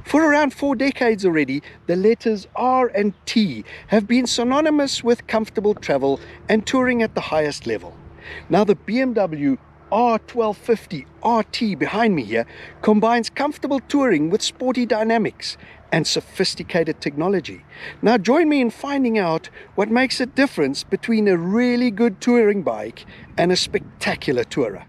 For around 4 decades already, the letters R and T have been synonymous with comfortable travel and touring at the highest level. Now the BMW R1250RT behind me here combines comfortable touring with sporty dynamics and sophisticated technology. Now join me in finding out what makes a difference between a really good touring bike and a spectacular tourer.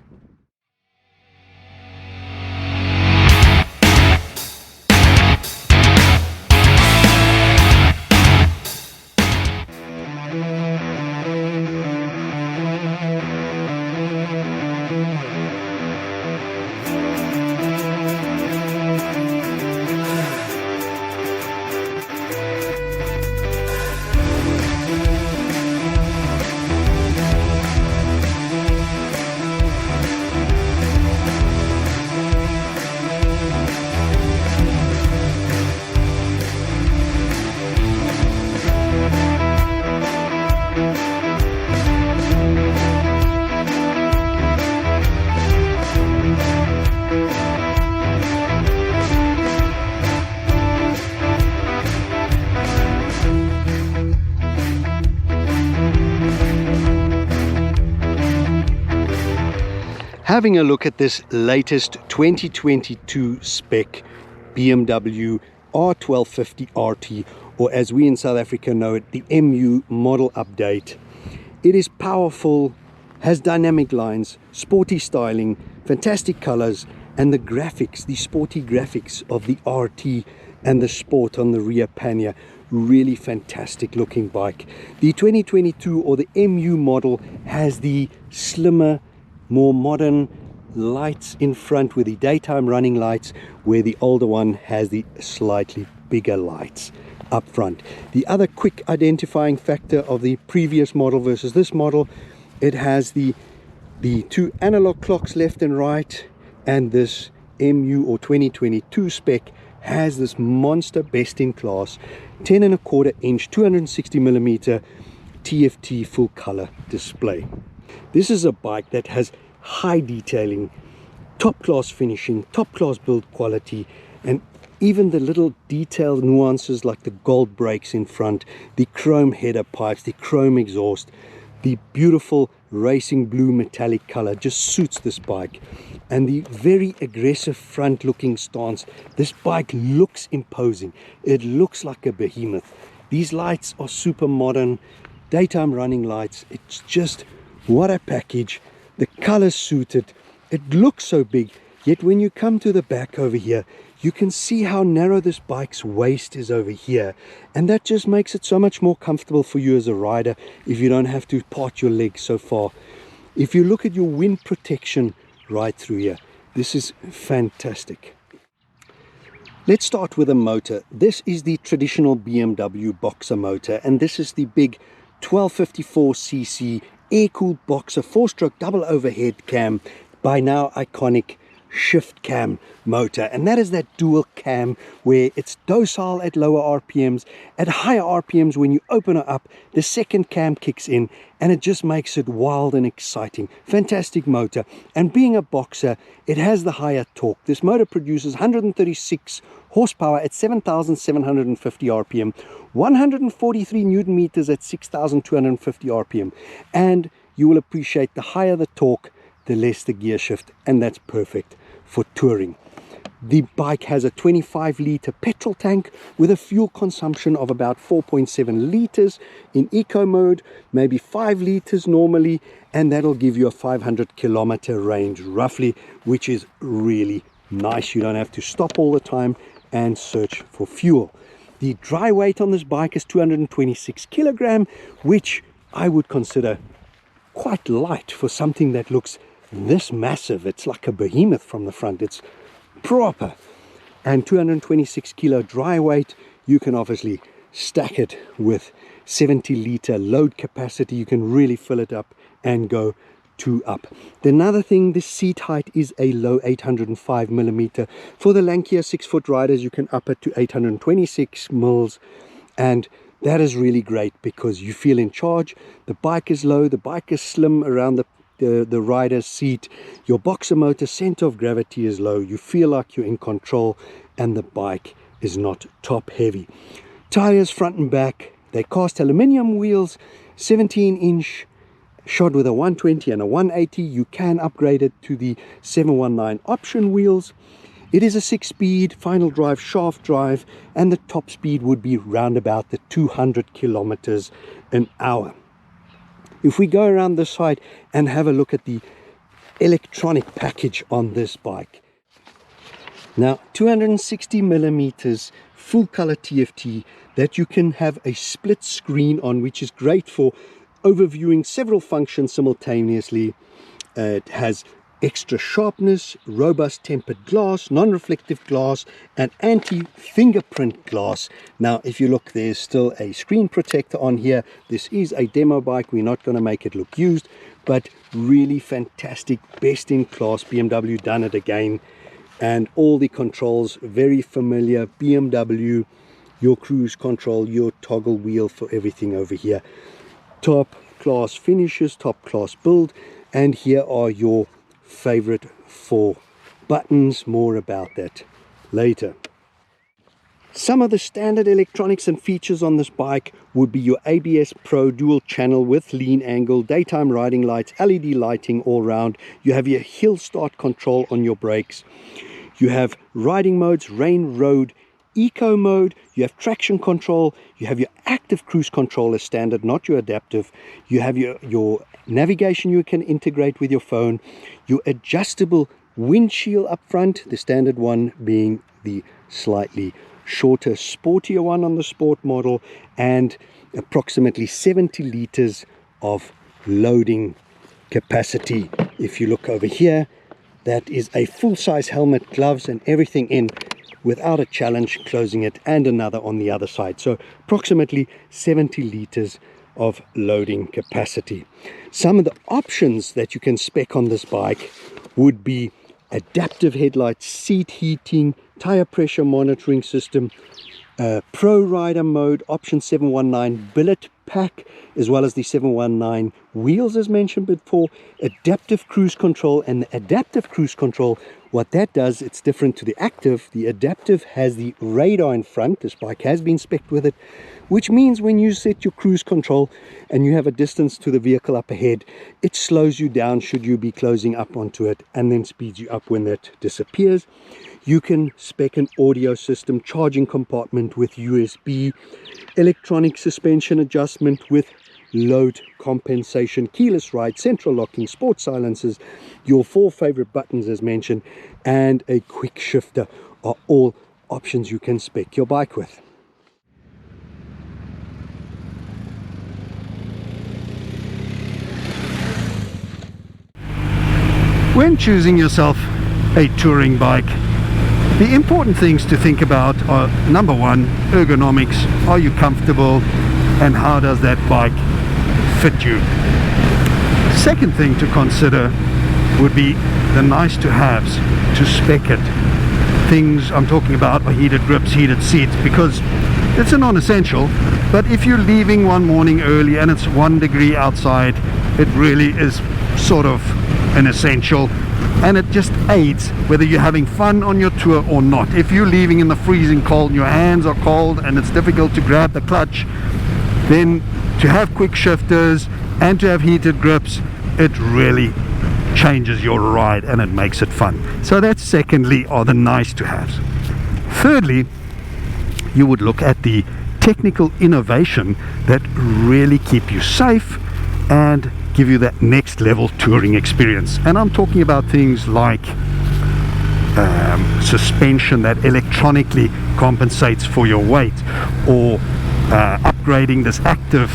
Having a look at this latest 2022 spec BMW R1250RT, or as we in South Africa know it, the MU model update. It is powerful, has dynamic lines, sporty styling, fantastic colors, and the graphics, the sporty graphics of the RT and the Sport on the rear pannier. Really fantastic looking bike. The 2022 or the MU model has the slimmer, more modern lights in front with the daytime running lights, where the older one has the slightly bigger lights up front. The other quick identifying factor of the previous model versus this model, it has the two analog clocks left and right, and this MU or 2022 spec has this monster best in class 10.25 inch 260mm TFT full color display. This is a bike that has high detailing, top class finishing, top class build quality, and even the little detailed nuances like the gold brakes in front, the chrome header pipes, the chrome exhaust, the beautiful racing blue metallic color just suits this bike, and the very aggressive front looking stance. This bike looks imposing. It looks like a behemoth. These lights are super modern, daytime running lights. It's just what a package. The colors suited. It looks so big, yet when you come to the back over here, you can see how narrow this bike's waist is over here, and that just makes it so much more comfortable for you as a rider if you don't have to part your legs so far. If you look at your wind protection right through here, this is fantastic. Let's start with a motor. This is the traditional BMW Boxer motor, and this is the big 1254cc air-cooled Boxer 4-stroke double overhead cam, by now iconic shift cam motor, and that is that dual cam where it's docile at lower RPMs. At higher RPMs, when you open it up, the second cam kicks in and it just makes it wild and exciting. Fantastic motor, and being a Boxer, it has the higher torque. This motor produces 136 horsepower at 7,750 RPM, 143 Newton meters at 6,250 RPM, and you will appreciate the higher the torque, the less the gear shift, and that's perfect for touring. The bike has a 25-litre petrol tank with a fuel consumption of about 4.7 litres in eco mode, maybe 5 litres normally, and that'll give you a 500-kilometer range roughly, which is really nice. You don't have to stop all the time and search for fuel. The dry weight on this bike is 226 kilogram, which I would consider quite light for something that looks this massive. It's like a behemoth from the front. It's proper. And 226 kilo dry weight, you can obviously stack it with 70-litre load capacity. You can really fill it up and go 2 up. Another thing, this seat height is a low 805mm. For the lankier 6-foot riders, you can up it to 826 mils, and that is really great because you feel in charge. The bike is low, the bike is slim around the rider's seat. Your Boxer motor center of gravity is low. You feel like you're in control, and the bike is not top heavy. Tires front and back, they cast aluminium wheels, 17-inch, shod with a 120 and a 180. You can upgrade it to the 719 option wheels. It is a 6-speed final drive shaft drive, and the top speed would be round about the 200 kilometers an hour. If we go around the side and have a look at the electronic package on this bike. Now, 260 millimeters full color TFT that you can have a split screen on, which is great for overviewing several functions simultaneously. It has extra sharpness, robust tempered glass, non-reflective glass, and anti-fingerprint glass. Now, if you look, there's still a screen protector on here. This is a demo bike. We're not going to make it look used, but really fantastic, best-in-class BMW done it again. And all the controls, very familiar BMW, your cruise control, your toggle wheel for everything over here. Top class finishes, top class build, and here are your favorite 4 buttons. More about that later. Some of the standard electronics and features on this bike would be your ABS Pro dual channel with lean angle, daytime riding lights, LED lighting all round. You have your hill start control on your brakes. You have riding modes, rain, road, eco mode. You have traction control. You have your active cruise control as standard, not your adaptive. You have your navigation you can integrate with your phone, your adjustable windshield up front, the standard one being the slightly shorter, sportier one on the sport model, and approximately 70 liters of loading capacity. If you look over here, that is a full-size helmet, gloves, and everything in without a challenge, closing it, and another on the other side. So approximately 70 liters of loading capacity. Some of the options that you can spec on this bike would be adaptive headlights, seat heating, tire pressure monitoring system, Pro Rider mode, option 719 billet pack, as well as the 719 wheels as mentioned before, adaptive cruise control. And the adaptive cruise control, what that does, it's different to the active. The adaptive has the radar in front. This bike has been spec'd with it, which means when you set your cruise control and you have a distance to the vehicle up ahead, it slows you down should you be closing up onto it, and then speeds you up when that disappears. You can spec an audio system, charging compartment with USB, electronic suspension adjustment with load compensation, keyless ride, central locking, sport silencers, your 4 favorite buttons as mentioned, and a quick shifter are all options you can spec your bike with. When choosing yourself a touring bike, the important things to think about are, number 1, ergonomics. Are you comfortable, and how does that bike fit you? Second thing to consider would be the nice to haves to spec it. Things I'm talking about are heated grips, heated seats, because it's a non-essential, but if you're leaving one morning early and it's 1 degree outside, it really is sort of an essential, and it just aids whether you're having fun on your tour or not. If you're leaving in the freezing cold, your hands are cold and it's difficult to grab the clutch, then to have quick shifters and to have heated grips, it really changes your ride and it makes it fun. So that's secondly, are the nice to haves. Thirdly, you would look at the technical innovation that really keep you safe and give you that next level touring experience. And I'm talking about things like suspension that electronically compensates for your weight, or upgrading this active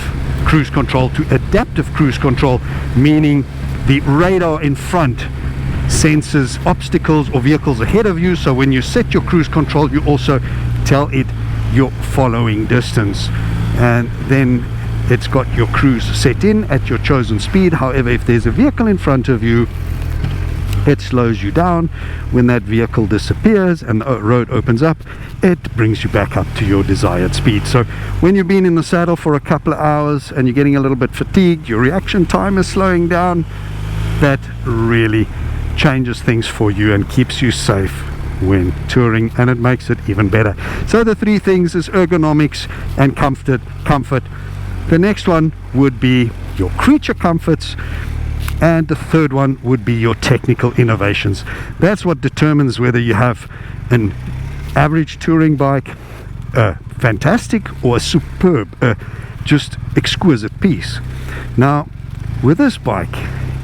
cruise control to adaptive cruise control, meaning the radar in front senses obstacles or vehicles ahead of you, so when you set your cruise control you also tell it your following distance, and then it's got your cruise set in at your chosen speed. However, if there's a vehicle in front of you, it slows you down. When that vehicle disappears and the road opens up, it brings you back up to your desired speed. So when you've been in the saddle for a couple of hours and you're getting a little bit fatigued, your reaction time is slowing down, that really changes things for you and keeps you safe when touring, and it makes it even better. So the three things is ergonomics and comfort. The next one would be your creature comforts, and the third one would be your technical innovations. That's what determines whether you have an average touring bike, fantastic, or a superb, just exquisite piece. Now with this bike,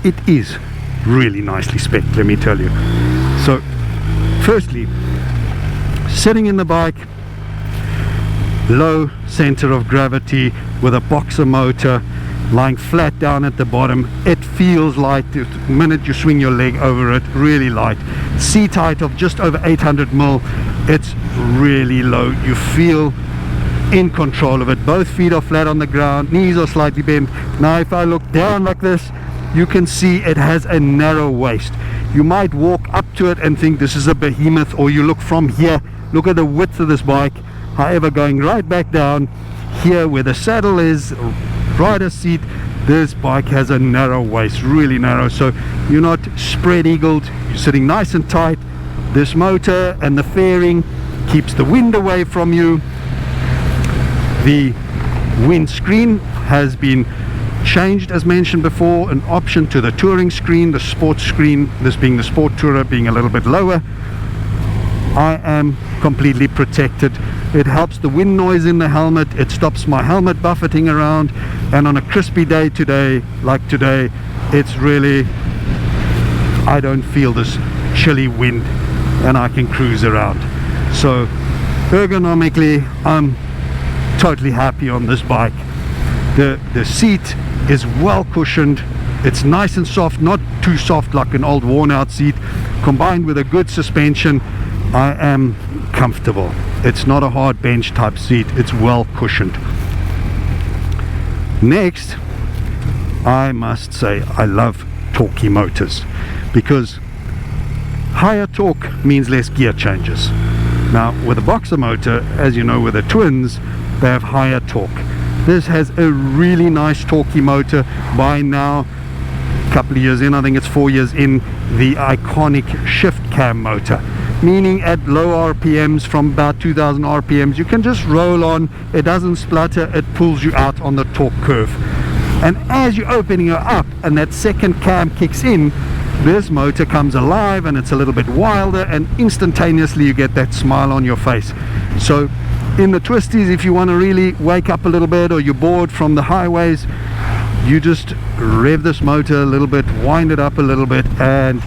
it is really nicely spec'd, let me tell you. So firstly, sitting in the bike, low center of gravity with a boxer motor lying flat down at the bottom. It feels light the minute you swing your leg over it, really light. Seat height of just over 800 mil. It's really low. You feel in control of it. Both feet are flat on the ground, knees are slightly bent. Now if I look down like this, you can see it has a narrow waist. You might walk up to it and think this is a behemoth, or you look from here, look at the width of this bike. However, going right back down here where the saddle is, rider seat, this bike has a narrow waist, really narrow, so you're not spread eagled, you're sitting nice and tight. This motor and the fairing keeps the wind away from you. The windscreen has been changed, as mentioned before, an option to the touring screen, the sports screen, this being the sport tourer being a little bit lower. I am completely protected. It helps the wind noise in the helmet, it stops my helmet buffeting around, and on a crispy day today, like today, it's really, I don't feel this chilly wind and I can cruise around. So ergonomically, I'm totally happy on this bike. The seat is well cushioned, it's nice and soft, not too soft like an old worn out seat, combined with a good suspension. I am comfortable. It's not a hard bench type seat, it's well cushioned. Next, I must say I love torquey motors, because higher torque means less gear changes. Now with a boxer motor, as you know, with the twins, they have higher torque. This has a really nice torquey motor. By now, a couple of years in, I think it's 4 years in, the iconic shift cam motor, meaning at low RPMs, from about 2000 RPMs, you can just roll on, it doesn't splutter, it pulls you out on the torque curve. And as you're opening it up and that second cam kicks in, this motor comes alive and it's a little bit wilder, and instantaneously you get that smile on your face. So in the twisties, if you want to really wake up a little bit, or you're bored from the highways, you just rev this motor a little bit, wind it up a little bit, and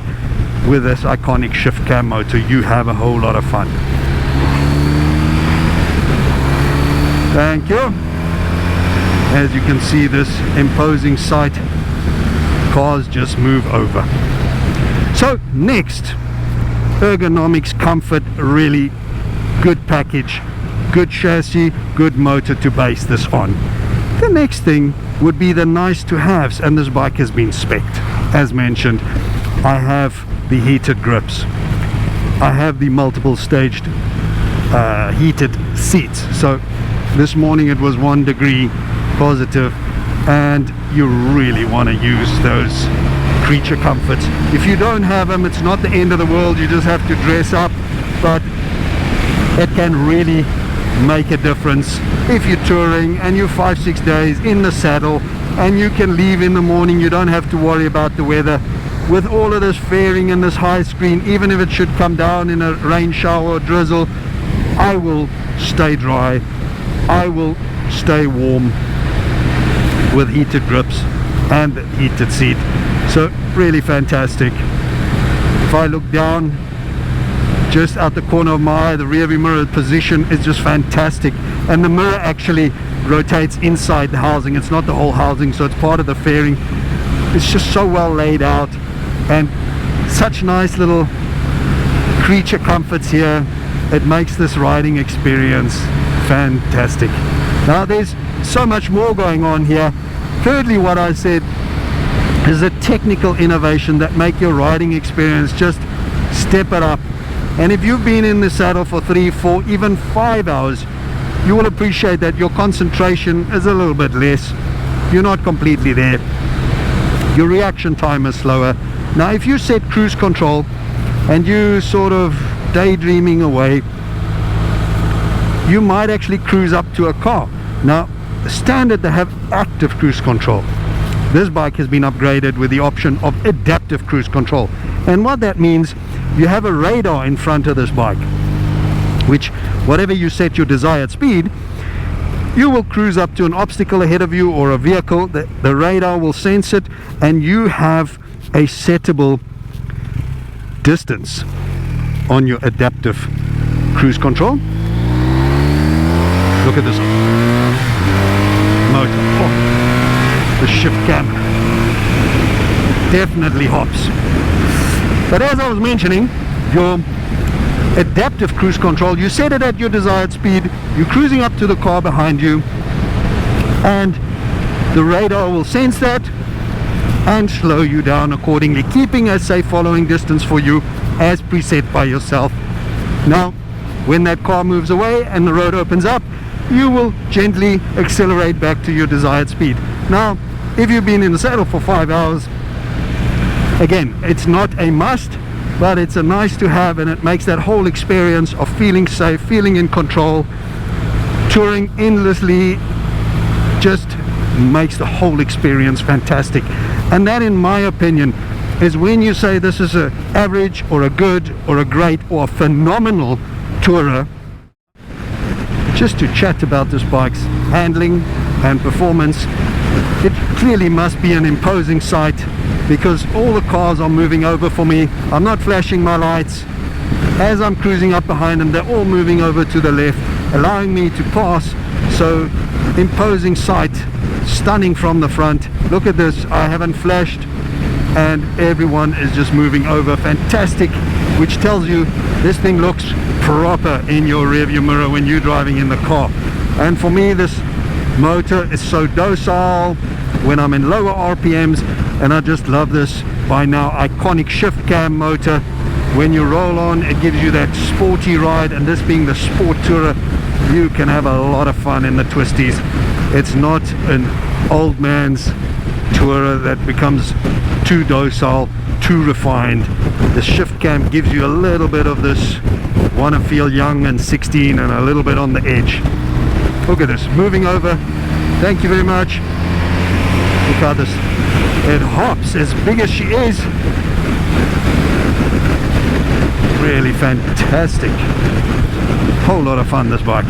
with this iconic shift cam motor you have a whole lot of fun. Thank you. As you can see, this imposing sight, cars just move over. So next, ergonomics, comfort, really good package, good chassis, good motor to base this on. The next thing would be the nice to haves, and this bike has been spec'd. As mentioned, I have the heated grips, I have the multiple staged heated seats. So this morning it was 1 degree positive, and you really want to use those creature comforts. If you don't have them, it's not the end of the world, you just have to dress up, but it can really make a difference if you're touring and you're 5-6 days in the saddle and you can leave in the morning. You don't have to worry about the weather. With all of this fairing and this high screen, even if it should come down in a rain shower or drizzle, I will stay dry, I will stay warm with heated grips and heated seat. So really fantastic. If I look down just out the corner of my eye, the rear view mirror position is just fantastic, and the mirror actually rotates inside the housing, it's not the whole housing, so it's part of the fairing. It's just so well laid out, and such nice little creature comforts here. It makes this riding experience fantastic. Now there's so much more going on here. Thirdly, what I said is a technical innovation that make your riding experience just step it up. And if you've been in the saddle for 3, 4, even 5 hours, you will appreciate that your concentration is a little bit less. You're not completely there. Your reaction time is slower. Now if you set cruise control and you sort of daydreaming away, you might actually cruise up to a car. Now, standard, they have active cruise control. This bike has been upgraded with the option of adaptive cruise control, and what that means, you have a radar in front of this bike, which whatever you set your desired speed, you will cruise up to an obstacle ahead of you or a vehicle. The radar will sense it, and you have a settable distance on your adaptive cruise control. Look at this motor. Oh, the shift cam definitely hops. But as I was mentioning, your adaptive cruise control, you set it at your desired speed, you're cruising up to the car behind you, and the radar will sense that and slow you down accordingly, keeping a safe following distance for you as preset by yourself. Now, when that car moves away and the road opens up, you will gently accelerate back to your desired speed. Now, if you've been in the saddle for 5 hours, again, it's not a must, but it's a nice to have, and it makes that whole experience of feeling safe, feeling in control, touring endlessly, just makes the whole experience fantastic. And that, in my opinion, is when you say this is an average or a good or a great or a phenomenal tourer. Just to chat about this bike's handling and performance, it clearly must be an imposing sight, because all the cars are moving over for me. I'm not flashing my lights. As I'm cruising up behind them, they're all moving over to the left, allowing me to pass. So, imposing sight, stunning from the front. Look at this, I haven't flashed, and everyone is just moving over. Fantastic, which tells you this thing looks proper in your rearview mirror when you're driving in the car. And for me, this motor is so docile when I'm in lower RPMs, and I just love this by now iconic shift cam motor. When you roll on, it gives you that sporty ride, and this being the sport tourer, you can have a lot of fun in the twisties. It's not an old man's tourer that becomes too docile, too refined. The shift cam gives you a little bit of this want to feel young and 16 and a little bit on the edge. Look at this, moving over. Thank you very much. Look how this, it hops as big as she is. Really fantastic. Whole lot of fun, this bike.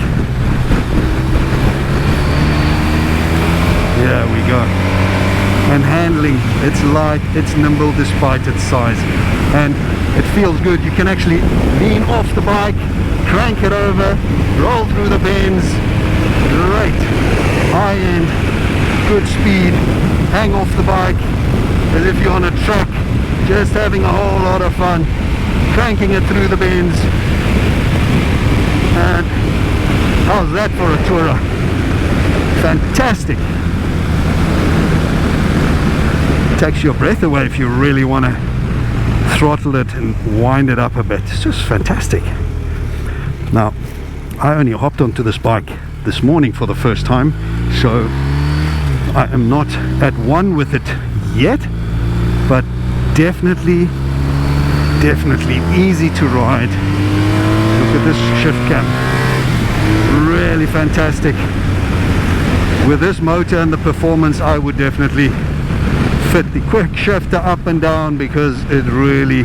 There we go. And handling, it's light, it's nimble despite its size, and it feels good. You can actually lean off the bike, crank it over, roll through the bends. Great high end, good speed, hang off the bike as if you're on a truck, just having a whole lot of fun, cranking it through the bends. And how's that for a tourer? Fantastic. Takes your breath away if you really want to throttle it and wind it up a bit. It's just fantastic. Now, I only hopped onto this bike this morning for the first time, so I am not at one with it yet, but definitely easy to ride. Look at this shift cam, really fantastic. With this motor and the performance, I would definitely fit the quick shifter up and down, because it really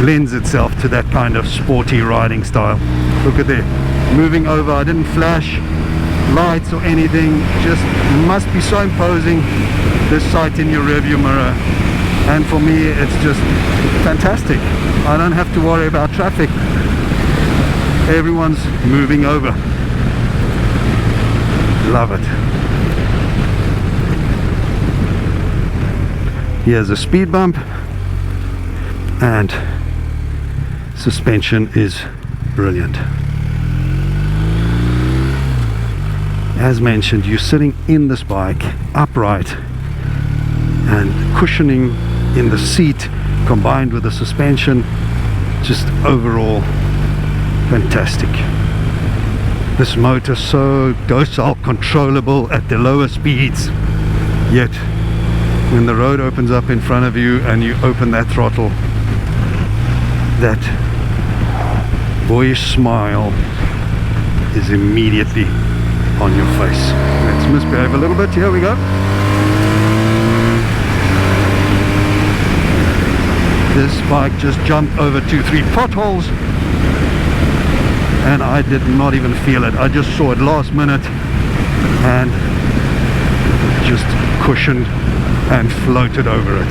lends itself to that kind of sporty riding style. Look at there, moving over. I didn't flash lights or anything, just must be so imposing, this sight in your rearview mirror. And for me, it's just fantastic. I don't have to worry about traffic. Everyone's moving over. Love it. Here's a speed bump, and suspension is brilliant. As mentioned, you're sitting in this bike upright, and cushioning in the seat combined with the suspension, just overall fantastic. This motor so docile, controllable at the lower speeds, yet when the road opens up in front of you and you open that throttle, that boyish smile is immediately on your face. Let's misbehave a little bit. Here we go. This bike just jumped over 2-3 potholes and I did not even feel it. I just saw it last minute and just cushioned and floated over it.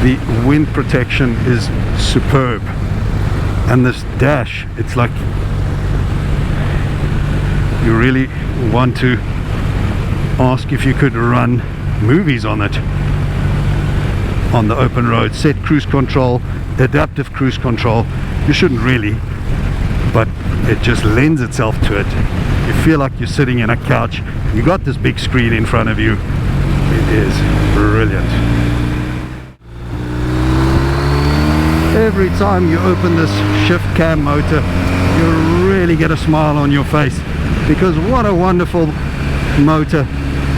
The wind protection is superb, and this dash, it's like you really want to ask if you could run movies on it on the open road. Set cruise control, adaptive cruise control. You shouldn't really, but it just lends itself to it. You feel like you're sitting in a couch. You got this big screen in front of you. It is brilliant. Every time you open this shift cam motor, you really get a smile on your face, because what a wonderful motor.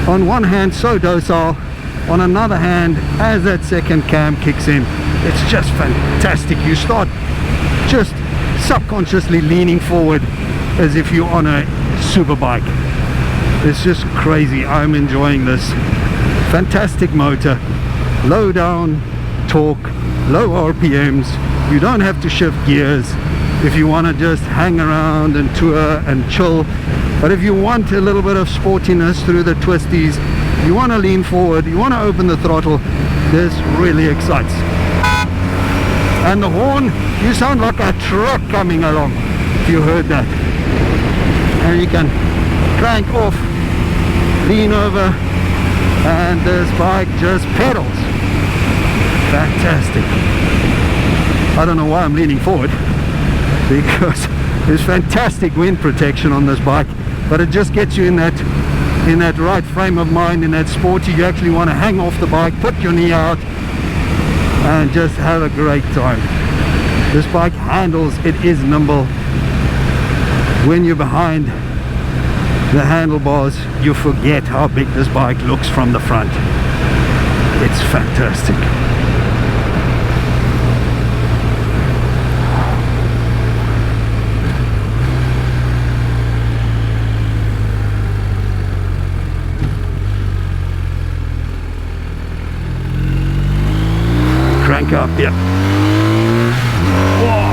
On one hand, so docile. On another hand, as that second cam kicks in, it's just fantastic. You start just subconsciously leaning forward as if you're on a super bike. It's just crazy. I'm enjoying this. Fantastic motor. Low down torque, low RPMs. You don't have to shift gears if you want to just hang around and tour and chill. But if you want a little bit of sportiness through the twisties, you want to lean forward, you want to open the throttle, this really excites. And the horn, you sound like a truck coming along, if you heard that. And you can crank off, lean over, and this bike just pedals. Fantastic. I don't know why I'm leaning forward, because there's fantastic wind protection on this bike, but it just gets you in that right frame of mind, in that sporty, you actually want to hang off the bike, put your knee out and just have a great time. This bike handles, it is nimble. When you're behind the handlebars, you forget how big this bike looks from the front. It's fantastic. Crank up, yeah. Whoa.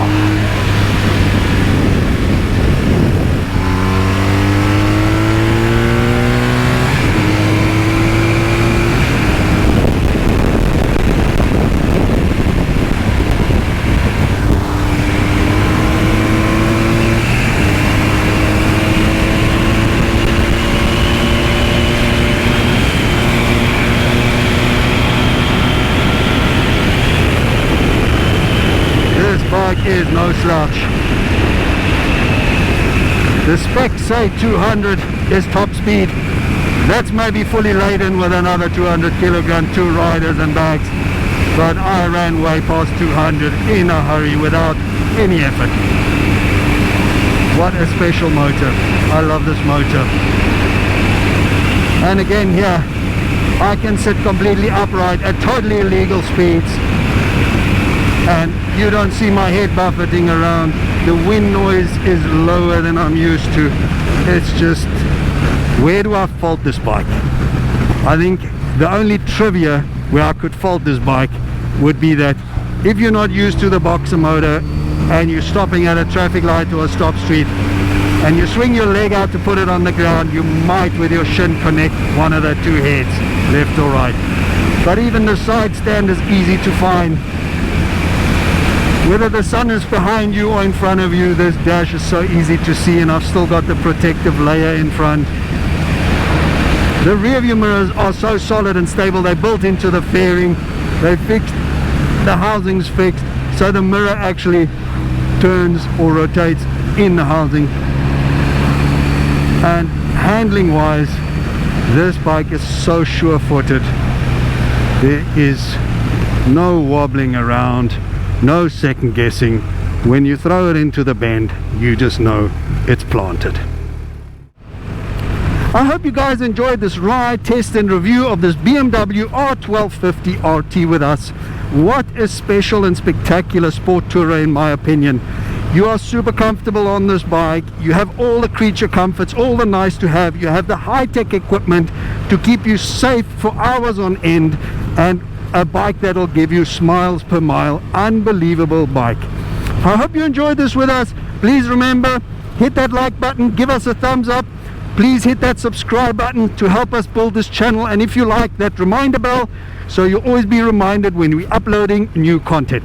Is no slouch. The specs say 200 is top speed. That's maybe fully laden with another 200 kilogram, 2 riders and bags, but I ran way past 200 in a hurry without any effort. What a special motor. I love this motor. And again here, I can sit completely upright at totally illegal speeds, and you don't see my head buffeting around. The wind noise is lower than I'm used to. It's just, where do I fault this bike? I think the only trivia where I could fault this bike would be that if you're not used to the boxer motor and you're stopping at a traffic light or a stop street and you swing your leg out to put it on the ground, you might with your shin connect one of the two heads, left or right. But even the side stand is easy to find. Whether the sun is behind you or in front of you, this dash is so easy to see, and I've still got the protective layer in front. The rear view mirrors are so solid and stable. They're built into the fairing. They fixed, the housing's fixed, so the mirror actually turns or rotates in the housing. And handling wise, this bike is so sure-footed. There is no wobbling around, no second guessing. When you throw it into the bend, you just know it's planted. I hope you guys enjoyed this ride, test and review of this BMW R1250RT with us. What a special and spectacular sport tourer in my opinion. You are super comfortable on this bike. You have all the creature comforts, all the nice to have. You have the high-tech equipment to keep you safe for hours on end, and a bike that'll give you smiles per mile. Unbelievable bike. I hope you enjoyed this with us. Please remember, hit that like button, give us a thumbs up. Please hit that subscribe button to help us build this channel, and if you like, that reminder bell so you'll always be reminded when we're uploading new content.